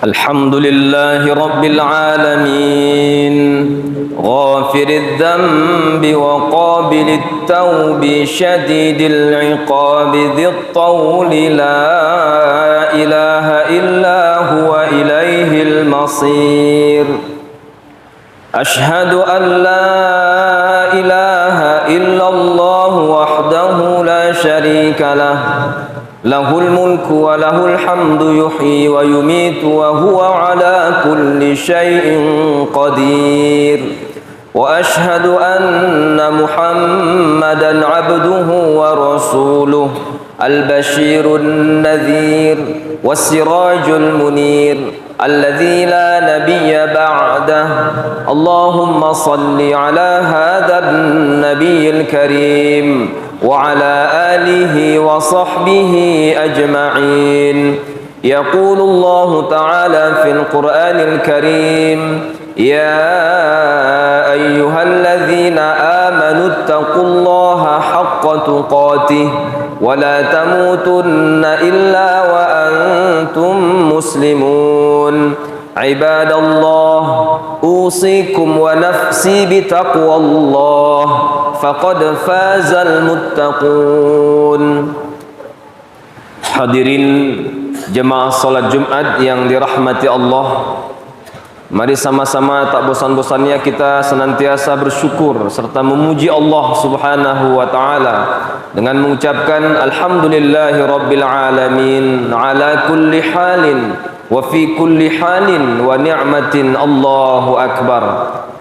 الحمد لله رب العالمين غافر الذنب وقابل التوب شديد العقاب ذي الطول لا إله إلا هو إليه المصير أشهد أن لا إله إلا الله وحده لا شريك له له الملك وله الحمد يحيي ويميت وهو على كل شيء قدير وأشهد أن محمدا عبده ورسوله البشير النذير والسراج المنير الذي لا نبي بعده اللهم صل على هذا النبي الكريم وعلى آله وصحبه أجمعين يقول الله تعالى في القرآن الكريم يا أيها الذين آمنوا اتقوا الله حق تقاته ولا تموتن إلا وأنتم مسلمون عباد الله أوصيكم ونفسي بتقوى الله فقد فاز المتقون. Hadirin jemaah salat Jumat yang dirahmati Allah, mari sama-sama tak bosan-bosannya kita senantiasa bersyukur serta memuji Allah Subhanahu wa taala dengan mengucapkan alhamdulillahi rabbil alamin ala kulli halin wa fi kulli halin wa ni'matin Allahu akbar.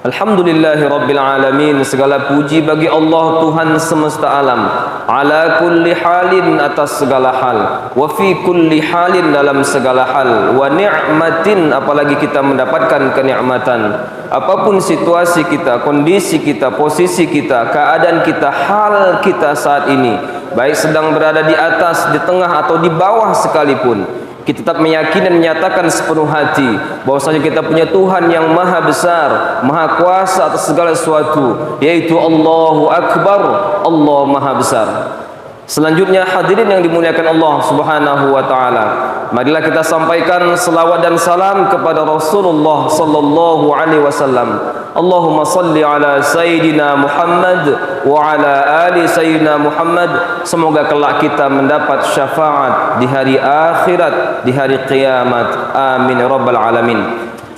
Alhamdulillahi rabbil alamin, segala puji bagi Allah Tuhan semesta alam, ala kulli halin, atas segala hal, wa fi kulli halin, dalam segala hal, wa ni'matin, apalagi kita mendapatkan kenikmatan. Apapun situasi kita, kondisi kita, posisi kita, keadaan kita, hal kita saat ini, baik sedang berada di atas, di tengah atau di bawah sekalipun, kita tetap meyakini dan menyatakan sepenuh hati bahwasanya kita punya Tuhan yang maha besar, maha kuasa atas segala sesuatu, yaitu Allahu Akbar, Allah maha besar. Selanjutnya hadirin yang dimuliakan Allah Subhanahu wa taala, marilah kita sampaikan selawat dan salam kepada Rasulullah sallallahu alaihi wasallam. Allahumma salli ala sayyidina Muhammad wa ala ali sayyidina Muhammad. Semoga kelak kita mendapat syafaat di hari akhirat, di hari kiamat. Amin ya rabbal alamin.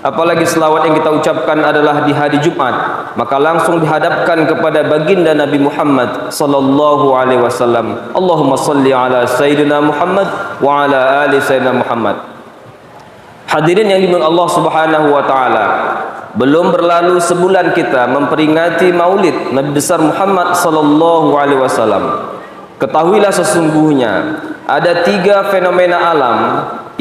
Apalagi selawat yang kita ucapkan adalah di hari Jumat, maka langsung dihadapkan kepada baginda Nabi Muhammad sallallahu alaihi wasallam. Allahumma salli ala sayyidina Muhammad wa ala ali sayyidina Muhammad. Hadirin yang dimuliakan Allah Subhanahu wa taala, belum berlalu sebulan kita memperingati Maulid Nabi besar Muhammad sallallahu alaihi wasallam. Ketahuilah sesungguhnya ada 3 fenomena alam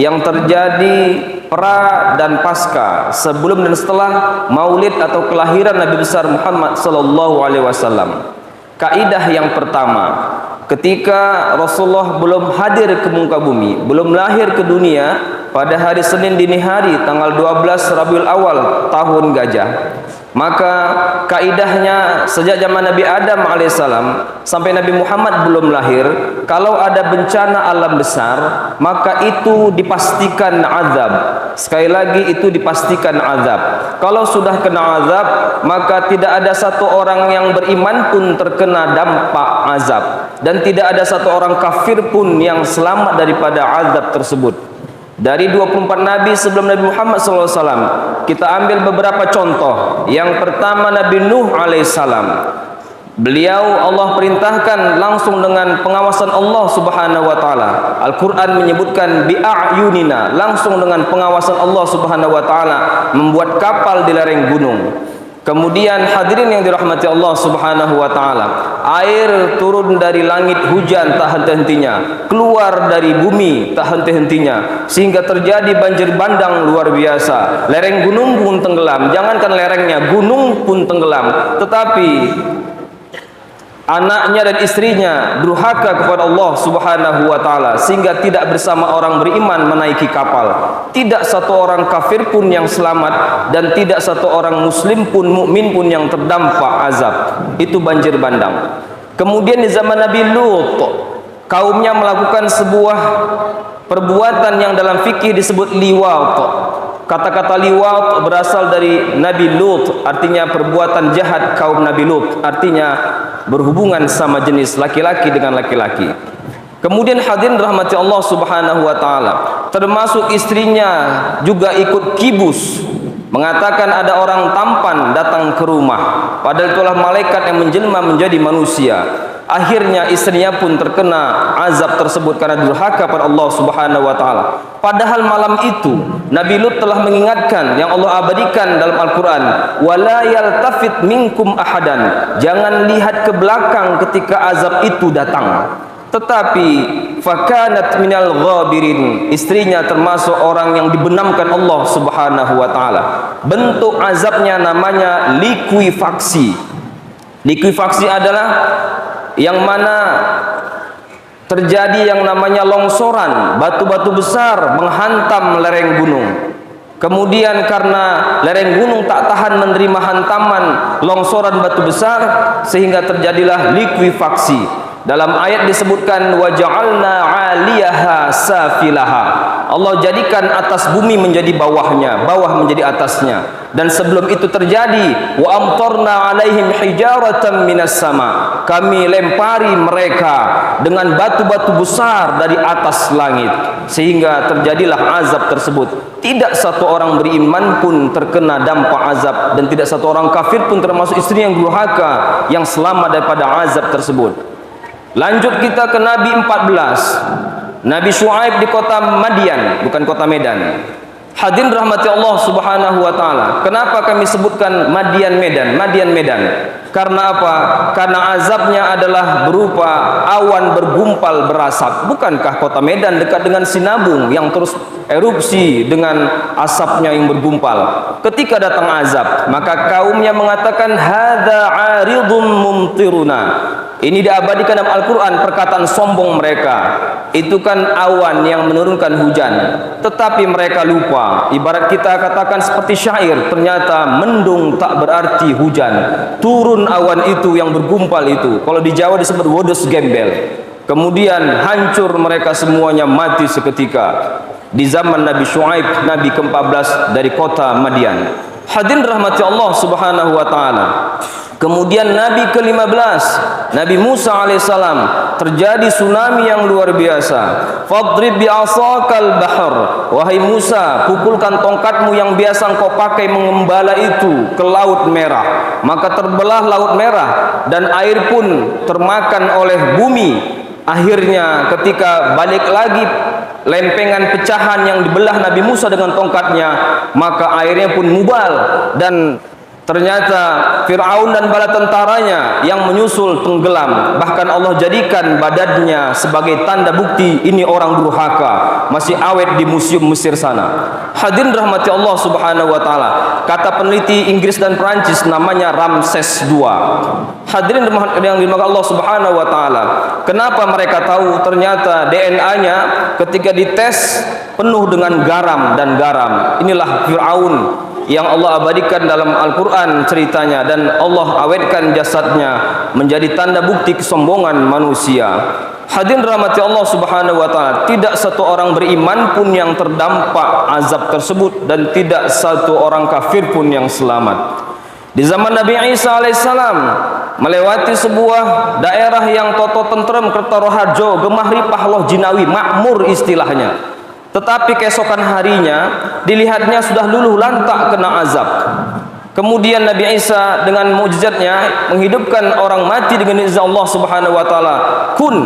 yang terjadi pra dan pasca, sebelum dan setelah Maulid atau kelahiran Nabi besar Muhammad sallallahu alaihi wasallam. Kaidah yang pertama, ketika Rasulullah belum hadir ke muka bumi, belum lahir ke dunia pada hari Senin dini hari tanggal 12 Rabiul Awal tahun Gajah, maka kaidahnya sejak zaman Nabi Adam alaihissalam sampai Nabi Muhammad belum lahir, kalau ada bencana alam besar maka itu dipastikan azab. Sekali lagi, itu dipastikan azab. Kalau sudah kena azab, maka tidak ada satu orang yang beriman pun terkena dampak azab, dan tidak ada satu orang kafir pun yang selamat daripada azab tersebut. Dari 24 Nabi sebelum Nabi Muhammad SAW, kita ambil beberapa contoh. Yang pertama Nabi Nuh alaihissalam. Beliau Allah perintahkan langsung dengan pengawasan Allah Subhanahu wa taala. Al-Qur'an menyebutkan bi'ayunina, langsung dengan pengawasan Allah Subhanahu wa taala membuat kapal di lereng gunung. Kemudian hadirin yang dirahmati Allah Subhanahu wa taala, air turun dari langit, hujan tak henti-hentinya, keluar dari bumi tak henti-hentinya, sehingga terjadi banjir bandang luar biasa. Lereng gunung pun tenggelam, jangankan lerengnya, gunung pun tenggelam. Tetapi anaknya dan istrinya durhaka kepada Allah Subhanahu wa taala sehingga tidak bersama orang beriman menaiki kapal. Tidak satu orang kafir pun yang selamat, dan tidak satu orang muslim pun, mukmin pun yang terdampak azab. Itu banjir bandang. Kemudian di zaman Nabi Lut, kaumnya melakukan sebuah perbuatan yang dalam fikih disebut liwat. Kata-kata liwat berasal dari Nabi Lut, artinya perbuatan jahat kaum Nabi Lut, artinya berhubungan sama jenis laki-laki dengan laki-laki. Kemudian hadirin rahmati Allah Subhanahu wa taala, termasuk istrinya juga ikut kibus, mengatakan ada orang tampan datang ke rumah, padahal itulah malaikat yang menjelma menjadi manusia. Akhirnya istrinya pun terkena azab tersebut karena durhaka pada Allah Subhanahu wa taala. Padahal malam itu Nabi Lut telah mengingatkan yang Allah abadikan dalam Al-Qur'an, wala yaltafit minkum ahadan, jangan lihat ke belakang ketika azab itu datang. Tetapi fakanat minal ghabirin, istrinya termasuk orang yang dibenamkan Allah Subhanahu wa taala. Bentuk azabnya namanya likuifaksi. Likuifaksi adalah yang mana terjadi yang namanya longsoran, batu-batu besar menghantam lereng gunung. Kemudian karena lereng gunung tak tahan menerima hantaman longsoran batu besar, sehingga terjadilah likuifaksi. Dalam ayat disebutkan waja'alna 'aliyaha safilaha. Allah jadikan atas bumi menjadi bawahnya, bawah menjadi atasnya. Dan sebelum itu terjadi wa amtarna 'alaihim hijaratan minas sama. Kami lempari mereka dengan batu-batu besar dari atas langit, sehingga terjadilah azab tersebut. Tidak satu orang beriman pun terkena dampak azab, dan tidak satu orang kafir pun termasuk istri yang durhaka yang selamat daripada azab tersebut. Lanjut kita ke Nabi 14, Nabi Syuaib di kota Madian, bukan kota Medan. Hadirin rahmati Allah Subhanahu wa taala. Kenapa kami sebutkan Madian Medan? Madian Medan. Karena apa? Karena azabnya adalah berupa awan bergumpal berasap. Bukankah kota Medan dekat dengan Sinabung yang terus erupsi dengan asapnya yang bergumpal? Ketika datang azab, maka kaumnya mengatakan hadza 'aridun mumtiruna. Ini diabadikan dalam Al-Quran, perkataan sombong mereka. Itu kan awan yang menurunkan hujan. Tetapi mereka lupa. Ibarat kita katakan seperti syair, ternyata mendung tak berarti hujan. Turun awan itu yang bergumpal itu. Kalau di Jawa disebut wodos gembel. Kemudian hancur mereka semuanya, mati seketika. Di zaman Nabi Syuaib, Nabi ke-14 dari kota Madian. Hadirin rahmati Allah Subhanahu wa taala. Kemudian Nabi ke-15, Nabi Musa alaihissalam, terjadi tsunami yang luar biasa. Fadrib bi'asakal bahr, wahai Musa, pukulkan tongkatmu yang biasa engkau pakai mengembala itu ke laut merah. Maka terbelah laut merah dan air pun termakan oleh bumi. Akhirnya ketika balik lagi lempengan pecahan yang dibelah Nabi Musa dengan tongkatnya, maka airnya pun mubal, dan ternyata Fir'aun dan bala tentaranya yang menyusul tenggelam. Bahkan Allah jadikan badannya sebagai tanda bukti ini orang durhaka, masih awet di museum Mesir sana. Hadirin rahmati Allah Subhanahu wa taala. Kata peneliti Inggris dan Perancis namanya Ramses II. Hadirin yang dimaksud Allah Subhanahu wa taala. Kenapa mereka tahu? Ternyata DNA-nya ketika dites penuh dengan garam dan garam. Inilah Fir'aun yang Allah abadikan dalam Al-Quran ceritanya, dan Allah awetkan jasadnya menjadi tanda bukti kesombongan manusia. Hadirin rahmati Allah Subhanahu wa taala, tidak satu orang beriman pun yang terdampak azab tersebut, dan tidak satu orang kafir pun yang selamat. Di zaman Nabi Isa alaihissalam melewati sebuah daerah yang toto tentrem, Kertaroharjo, Gemah Ripah Loh Jinawi, makmur istilahnya. Tetapi keesokan harinya dilihatnya sudah luluh lantak kena azab. Kemudian Nabi Isa dengan mukjizatnya menghidupkan orang mati dengan izin Allah Subhanahu wa taala. Kun,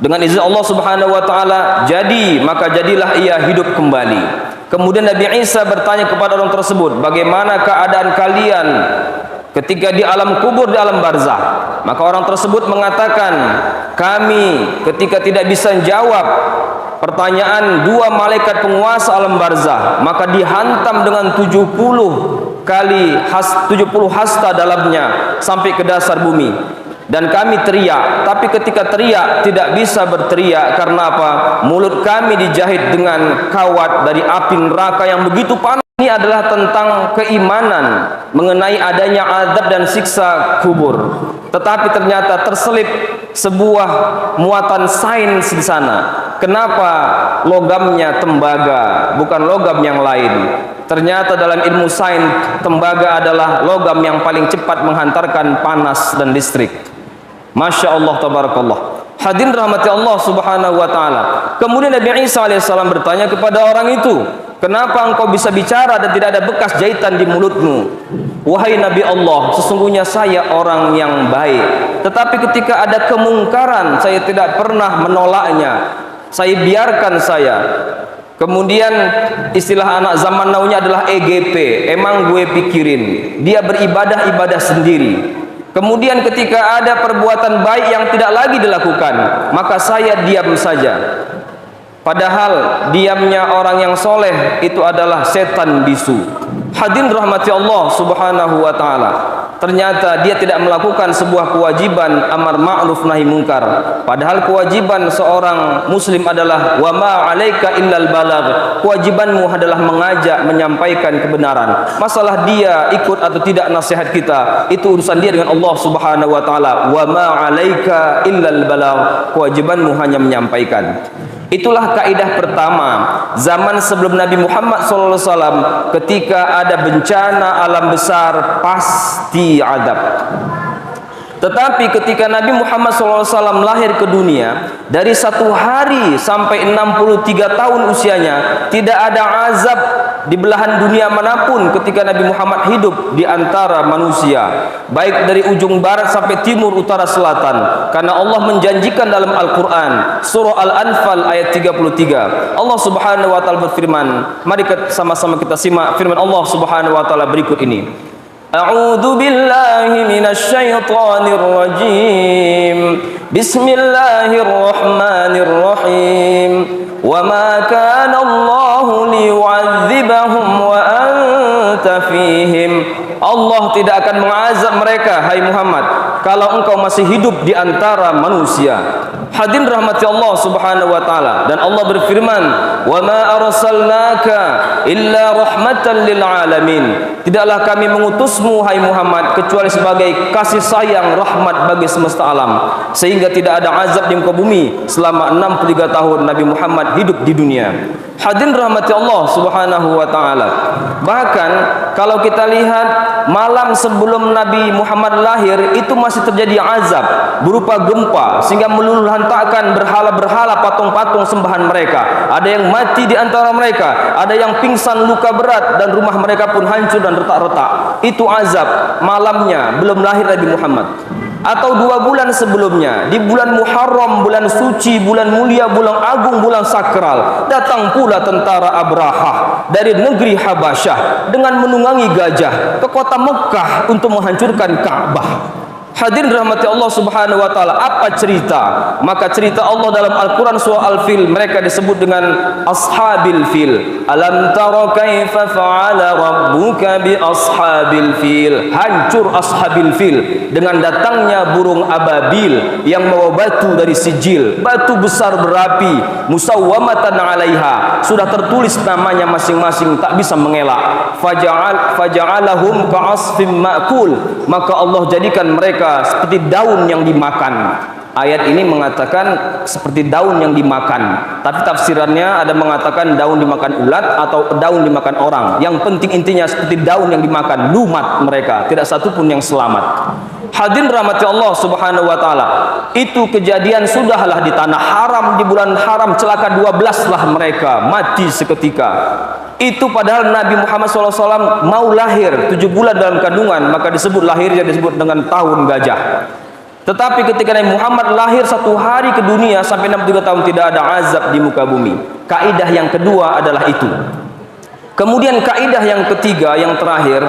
dengan izin Allah Subhanahu wa taala jadi, maka jadilah ia hidup kembali. Kemudian Nabi Isa bertanya kepada orang tersebut, bagaimana keadaan kalian ketika di alam kubur, di alam barzah? Maka orang tersebut mengatakan, kami ketika tidak bisa jawab pertanyaan dua malaikat penguasa alam barzah, maka dihantam dengan 70 hasta dalamnya sampai ke dasar bumi. Dan kami teriak, tapi ketika teriak tidak bisa berteriak. Karena apa? Mulut kami dijahit dengan kawat dari api neraka yang begitu panas. Ini adalah tentang keimanan mengenai adanya azab dan siksa kubur. Tetapi ternyata terselip sebuah muatan sains di sana. kenapa logamnya tembaga, bukan logam yang lain. Ternyata dalam ilmu sains, tembaga adalah logam yang paling cepat menghantarkan panas dan listrik. Masya Allah, tabarakallah. Hadirin rahmati Allah subhanahu wa ta'ala. Kemudian Nabi Isa alaihissalam bertanya kepada orang itu, kenapa engkau bisa bicara dan tidak ada bekas jahitan di mulutmu? Wahai Nabi Allah, sesungguhnya saya orang yang baik, tetapi ketika ada kemungkaran saya tidak pernah menolaknya, saya biarkan saya. Kemudian istilah anak zaman now-nya adalah EGP, emang gue pikirin. Dia beribadah-ibadah sendiri. Kemudian ketika ada perbuatan baik yang tidak lagi dilakukan, maka saya diam saja. Padahal diamnya orang yang soleh itu adalah setan bisu. Hadirin rahmati Allah subhanahu wa ta'ala. Ternyata dia tidak melakukan sebuah kewajiban amar ma'ruf nahi mungkar. Padahal kewajiban seorang muslim adalah wa ma 'alaika illal balagh. Kewajibanmu adalah mengajak, menyampaikan kebenaran. Masalah dia ikut atau tidak nasihat kita, itu urusan dia dengan Allah Subhanahu wa taala. Wa ma 'alaika illal balagh. Kewajibanmu hanya menyampaikan. Itulah kaidah pertama zaman sebelum Nabi Muhammad SAW. Ketika ada bencana alam besar, pasti adab. Tetapi ketika Nabi Muhammad SAW lahir ke dunia, dari 1 hari sampai 63 tahun usianya, tidak ada azab di belahan dunia manapun ketika Nabi Muhammad hidup di antara manusia, baik dari ujung barat sampai timur, utara, selatan. Karena Allah menjanjikan dalam Al-Quran surah Al-Anfal ayat 33, Allah Subhanahu wa ta'ala berfirman. Mari sama-sama kita simak firman Allah Subhanahu wa ta'ala berikut ini. A'udzu billahi minasy syaithanir rajim. Bismillahirrahmanirrahim. Wa ma kana Allahu liyu'adzibahum wa anta fihim. Allah tidak akan mengazab mereka, hai Muhammad, kalau engkau masih hidup di antara manusia. Hadirin rahmati Allah Subhanahu wa taala. Dan Allah berfirman, "Wa ma arsalnaka illa rahmatan lil alamin." Tidaklah kami mengutusmu, hai Muhammad, kecuali sebagai kasih sayang, rahmat bagi semesta alam. Sehingga tidak ada azab di muka bumi selama 63 tahun Nabi Muhammad hidup di dunia. Hadirin rahmati Allah Subhanahu wa taala. Bahkan kalau kita lihat malam sebelum Nabi Muhammad lahir, itu masih terjadi azab berupa gempa sehingga meluluhlantakkan berhala-berhala, patung-patung sembahan mereka. Ada yang mati di antara mereka, ada yang pingsan, luka berat, dan rumah mereka pun hancur dan retak-retak. Itu azab malamnya belum lahir Nabi Muhammad. Atau 2 bulan sebelumnya, di bulan Muharram, bulan suci, bulan mulia, bulan agung, bulan sakral, datang pula tentara Abrahah dari negeri Habasyah dengan menunggangi gajah ke kota Mekah untuk menghancurkan Ka'bah. Hadirin rahmati Allah Subhanahu wa taala. Apa cerita? Maka cerita Allah dalam Al-Qur'an surah Al-Fil, mereka disebut dengan ashabil fil. Alam tara kaifa fa'ala rabbuka bi ashabil fil. Hancur ashabil fil dengan datangnya burung ababil yang membawa batu dari sijil, batu besar berapi, musawwamatan 'alaiha, sudah tertulis namanya masing-masing, tak bisa mengelak. Faja'alahum ka'asfim ma'kul. Maka Allah jadikan mereka seperti daun yang dimakan. Ayat ini mengatakan seperti daun yang dimakan, tapi tafsirannya ada mengatakan daun dimakan ulat atau daun dimakan orang. Yang penting intinya seperti daun yang dimakan, lumat mereka, tidak satu pun yang selamat. Hadirin rahmati Allah Subhanahu wa taala. Itu kejadian sudahlah di tanah haram, di bulan haram, celaka 12 lah mereka, mati seketika. Itu padahal Nabi Muhammad SAW mau lahir 7 bulan dalam kandungan, maka disebut lahirnya disebut dengan tahun gajah. Tetapi ketika Nabi Muhammad lahir 1 hari ke dunia sampai 63 tahun tidak ada azab di muka bumi. Kaidah yang kedua adalah itu. Kemudian kaidah yang ketiga, yang terakhir,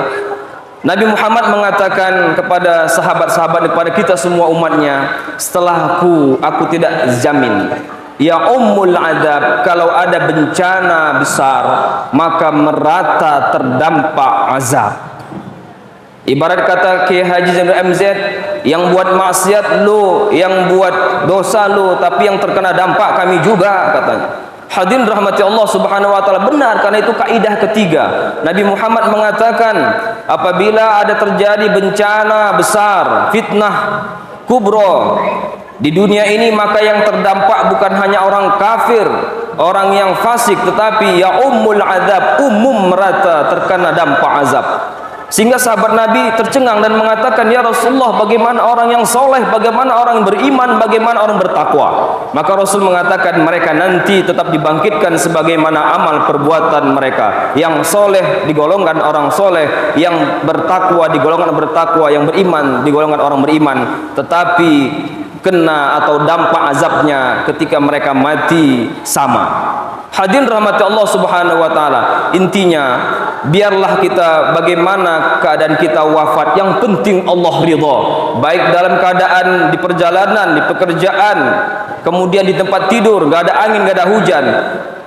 Nabi Muhammad mengatakan kepada sahabat-sahabat, kepada kita semua umatnya, setelahku aku tidak jamin, ya ummul adab, kalau ada bencana besar maka merata terdampak azab. Ibarat kata Kiai Haji Zainul MZ, yang buat maksiat lu, yang buat dosa lu, tapi yang terkena dampak kami juga, katanya. Hadirin rahmati Allah Subhanahu wa taala. Benar, karena itu kaidah ketiga. Nabi Muhammad mengatakan, apabila ada terjadi bencana besar, fitnah kubro, Di dunia ini maka yang terdampak bukan hanya orang kafir, orang yang fasik, tetapi ya ummul azab, umum merata terkena dampak azab. Sehingga sahabat Nabi tercengang dan mengatakan, ya Rasulullah, bagaimana orang yang soleh, bagaimana orang yang beriman, bagaimana orang bertakwa? Maka Rasul mengatakan mereka nanti tetap dibangkitkan sebagaimana amal perbuatan mereka. Yang soleh digolongkan orang soleh, yang bertakwa digolongkan bertakwa, yang beriman digolongkan orang beriman. Tetapi kena atau dampak azabnya ketika mereka mati sama. Hadirin rahmati Allah Subhanahu wa taala. Intinya, biarlah kita bagaimana keadaan kita wafat, yang penting Allah ridha. Baik dalam keadaan di perjalanan, di pekerjaan, kemudian di tempat tidur, enggak ada angin, enggak ada hujan,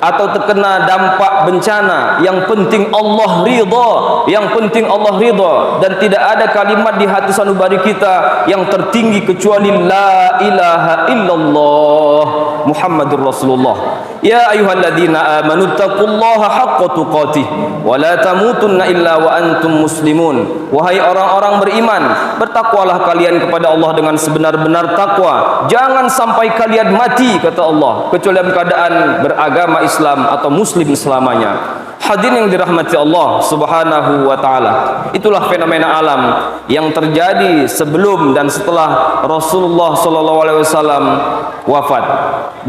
atau terkena dampak bencana, yang penting Allah ridha, yang penting Allah ridha. Dan tidak ada kalimat di hati sanubari kita yang tertinggi kecuali la ilaha illallah Muhammadur Rasulullah. Ya ayyuhalladzina amanu taqullaha haqqa tuqatih wa la tamutunna illa wa antum muslimun. Wahai orang-orang beriman, bertakwalah kalian kepada Allah dengan sebenar-benar takwa. Jangan sampai kalian mati, kata Allah, kecuali dalam keadaan beragama Islam atau muslim selamanya. Hadirin yang dirahmati Allah Subhanahu wa taala. Itulah fenomena alam yang terjadi sebelum dan setelah Rasulullah sallallahu alaihi wasallam wafat.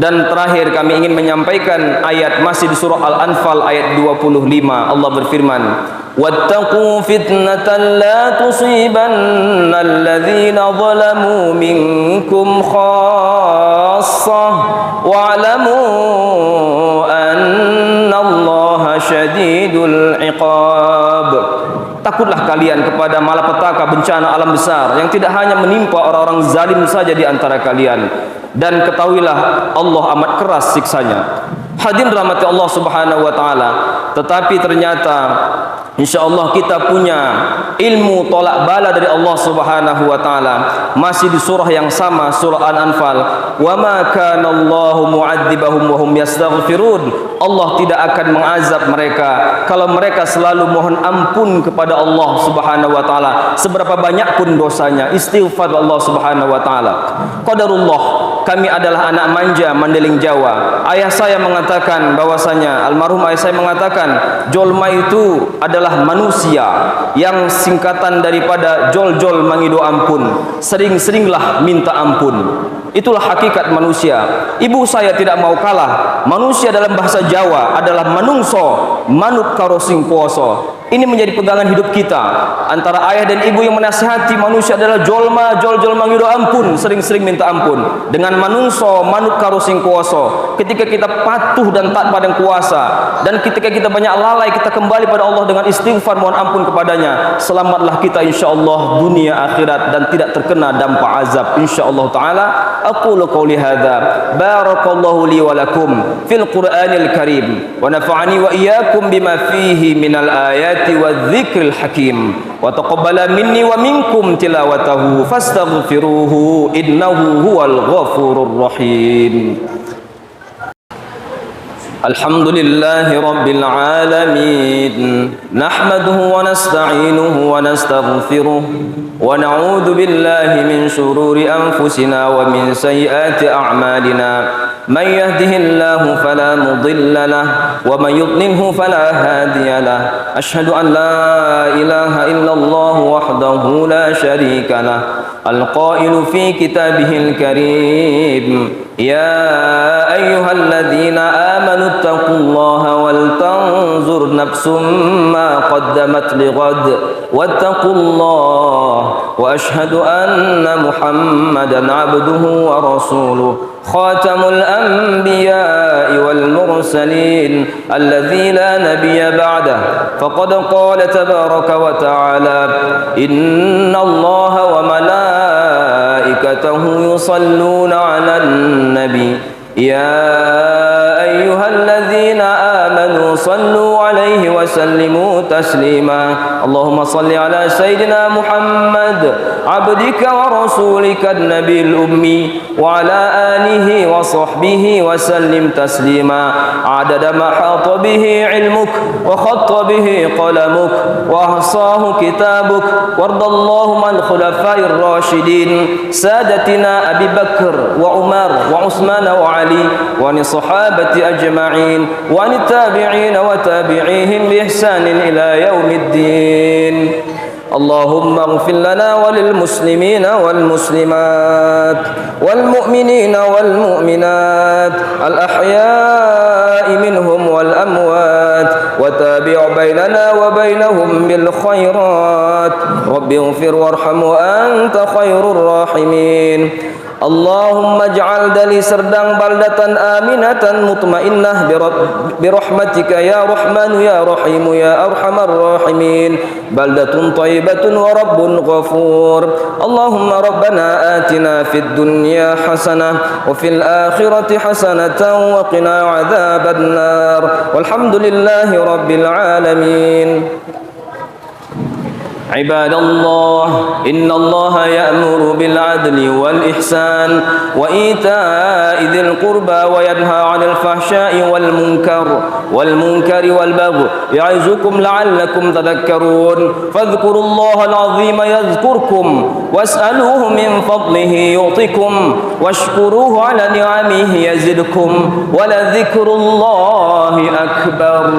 Dan terakhir kami ingin menyampaikan ayat masih di surah Al-Anfal ayat 25. Allah berfirman, wattaqu fitnatan la tusibanna alladhina zalamu minkum khassah wa'lamu anna Allaha syadidul iqab. Takutlah kalian kepada malapetaka bencana alam besar yang tidak hanya menimpa orang-orang zalim saja di antara kalian, dan ketahuilah Allah amat keras siksanya. Hadirin rahmati Allah Subhanahu wa taala. Tetapi ternyata insyaallah kita punya ilmu tolak bala dari Allah Subhanahu wa taala. Masih di surah yang sama, surah Al-Anfal, wa ma kana Allahu mu'adzibahum wa hum yastaghfirun. Allah tidak akan mengazab mereka kalau mereka selalu mohon ampun kepada Allah Subhanahu wa taala, seberapa banyak pun dosanya, istighfar Allah Subhanahu wa taala. Qadarullah, kami adalah anak manja Mandeling Jawa. Ayah saya mengatakan bahwasanya, almarhum ayah saya mengatakan, jolma itu adalah manusia, yang singkatan daripada jol-jol mangido ampun, sering-seringlah minta ampun. Itulah hakikat manusia. Ibu saya tidak mau kalah. Manusia dalam bahasa Jawa adalah manungso, manuk karo sing poso. Ini menjadi pegangan hidup kita. Antara ayah dan ibu yang menasihati manusia adalah jolma, jol-jol mangido ampun, sering-sering minta ampun. Dengan manungso, manuk karo sing kuasa. Ketika kita patuh dan taat pada kuasa, dan ketika kita banyak lalai, kita kembali pada Allah dengan istighfar, mohon ampun kepadanya, selamatlah kita insyaallah dunia akhirat dan tidak terkena dampak azab insyaallah taala. Aqulu qawli hadza, barakallahu li wa lakum fil Qur'anil Karim, wa nafa'ani wa iyyakum bima fihi minal ayati wadh-dhikril hakim, wa taqabbala minni wa minkum tilawatahu fastaghfiruhu innahu huwal ghafurur rahim. Alhamdulillahi rabbil alamin, nahmaduhu wa nasta'inuhu wa nastaghfiruh, wa na'udzu billahi min shururi anfusina wa min sayyiati a'malina. Man yahdihillahu fala mudilla lahu wa man yudlilhu fala hadiya lahu. Asyhadu an la ilaha illallah wahdahu la syarika lahu, al-qailu fi kitabihil karim, ya ayyuhalladzina amanu taqullaha wal tanzur nafsum ma qaddamat lighad wattaqullaha. Wa asyhadu anna Muhammadan abduhu wa rasuluh, khatamul anbiya'i wal mursalin alladzi la nabiyya ba'dah. Faqad qala tabaraka wa ta'ala, innallaha wa malaikatahu yusalluna 'alan nabi ya أيها الذين آمنوا صلوا عليه وسلموا تسليما اللهم صل على سيدنا محمد عبدك ورسولك النبي الأمي وعلى آله وصحبه وسلم تسليما عدد ما حاط به علمك وخط به قلمك وأحصاه كتابك وارض اللهم عن الخلفاء الراشدين سادتنا أبي بكر وعمر وعثمان وعلي وعن الصحابة أجمعين وعن التابعين وتابعيهم بإحسان إلى يوم الدين اللهم اغفر لنا وللمسلمين والمسلمات والمؤمنين والمؤمنات الأحياء منهم والأموات وتابع بيننا وبينهم بالخيرات رب اغفر وارحم وأنت خير الراحمين اللهم اجعل دلي سردang بلدة آمنة مطمئنة برحمتك يا رحمن يا رحيم يا أرحم الراحمين بلدة طيبة ورب غفور اللهم ربنا آتنا في الدنيا حسنة وفي الآخرة حسنة وقنا عذاب النار والحمد لله رب العالمين عباد الله إن الله يأمر بالعدل والإحسان وإيتاء ذي القربى وينهى عن الفحشاء والمنكر والبغي يعظكم لعلكم تذكرون فاذكروا الله العظيم يذكركم واسألوه من فضله يعطكم واشكروه على نعمه يزدكم ولذكر الله أكبر